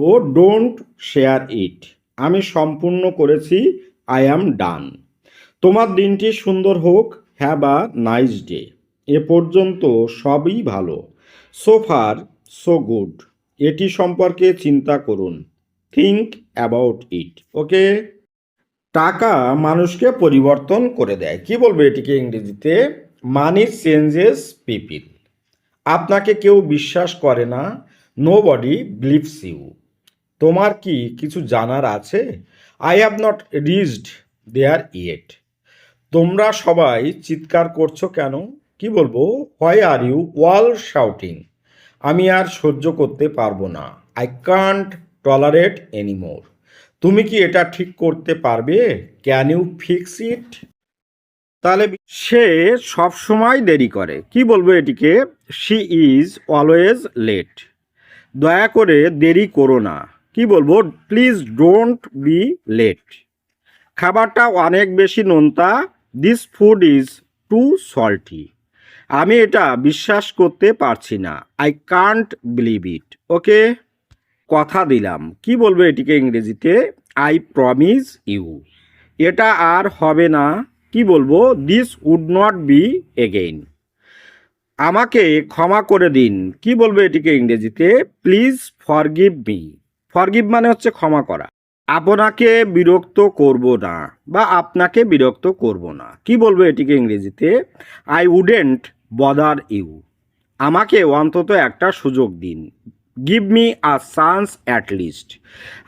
O don't share it. আমি সম্পূর্ণ করেছি, আই অ্যাম ডান। তোমার দিনটি সুন্দর হোক, হ্যাভ আ নাইস ডে। এ পর্যন্ত সবই ভালো, সো ফার সো গুড। এটি সম্পর্কে চিন্তা করুন, থিঙ্ক অ্যাবাউট ইট। ওকে। টাকা মানুষকে পরিবর্তন করে দেয়। কি বলবো এটিকে ইংরেজিতে? মানি চেঞ্জেস পিপিল। আপনাকে কেউ বিশ্বাস করে না, নো বডি বিলিভস ইউ। তোমার কি কিছু জানার আছে? I have not reached there yet. তোমরা সবাই চিৎকার করছো কেন? কি বলবো? Why are you all shouting. আমি আর সহ্য করতে পারবো না, আই কান্ট টলারেট এনিমোর। তুমি কি এটা ঠিক করতে পারবে? Can you fix it? তাহলে সে সব সময় দেরি করে। কি বলবো এটিকে? She is always late. দয়া করে দেরি করো না। কি বলবো? Please don't be late. খাবারটা অনেক বেশি নোনতা, this food is too salty. আমি এটা বিশ্বাস করতে পারছি না, I can't believe it. Okay. কথা দিলাম। কি বলবো এটিকে ইংরেজিতে? I promise you. এটা আর হবে না। কি বলবো? This would not be again. আমাকে ক্ষমা করে দিন। কি বলবো এটিকে ইংরেজিতে? Please forgive me. ফরগিভ মানে হচ্ছে ক্ষমা করা। আপনাকে বিরক্ত করব না, বা আপনাকে বিরক্ত করব না। কি বলবো এটিকে ইংরেজিতে? I wouldn't bother you. আমাকে অন্তত একটা সুযোগ দিন, give me a chance at least.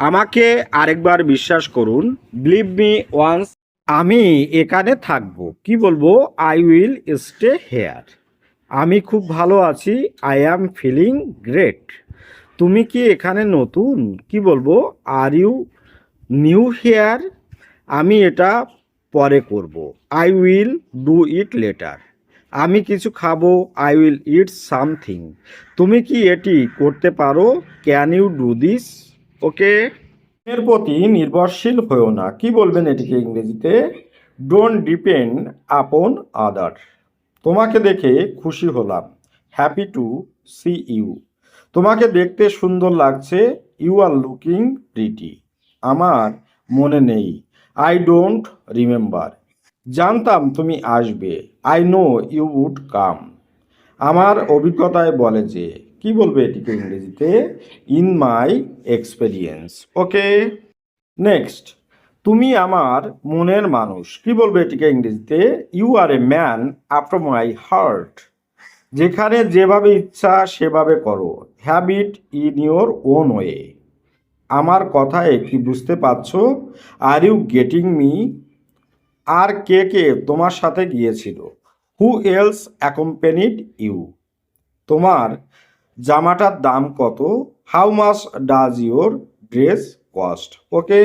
আমাকে আরেকবার বিশ্বাস করুন, বিলিভ মি ওয়ান্স। আমি এখানে থাকবো। কি বলবো? I will stay here. আমি খুব ভালো আছি, আই অ্যাম ফিলিং গ্রেট। তুমি কি এখানে নতুন? কি বলবো? Are you new here. আমি এটা পরে করব, I will do it later. আমি কিছু খাবো, আই উইল ইট সামথিং। তুমি কি এটি করতে পারো? Can you do this? Okay. এর প্রতি নির্ভরশীল হয়েও না। কি বলবেন এটিকে ইংরেজিতে? ডোন্ট ডিপেন্ড আপন আদার। তোমাকে দেখে খুশি হলাম, হ্যাপি টু সি ইউ। তোমাকে দেখতে সুন্দর লাগছে, ইউ আর লুকিং প্রিটি। আমার মনে নেই, আই ডোন্ট রিমেম্বার। জানতাম তুমি আসবে, I know you would come. আমার অভিজ্ঞতায় বলে যে। কি বলবে এটিকে ইংরেজিতে? In my experience. Okay. Next, তুমি আমার মনের মানুষ। কি বলবে এটিকে ইংরেজিতে? You are a man after my heart. যেখানে যেভাবে ইচ্ছা সেভাবে করো, have it in your own way. আমার কথায় কি বুঝতে পারছো? Are you getting me? আর কে কে তোমার সাথে গিয়েছিল? Who else accompanied you? তোমার জামাটার দাম কত? How much does your dress cost? Okay.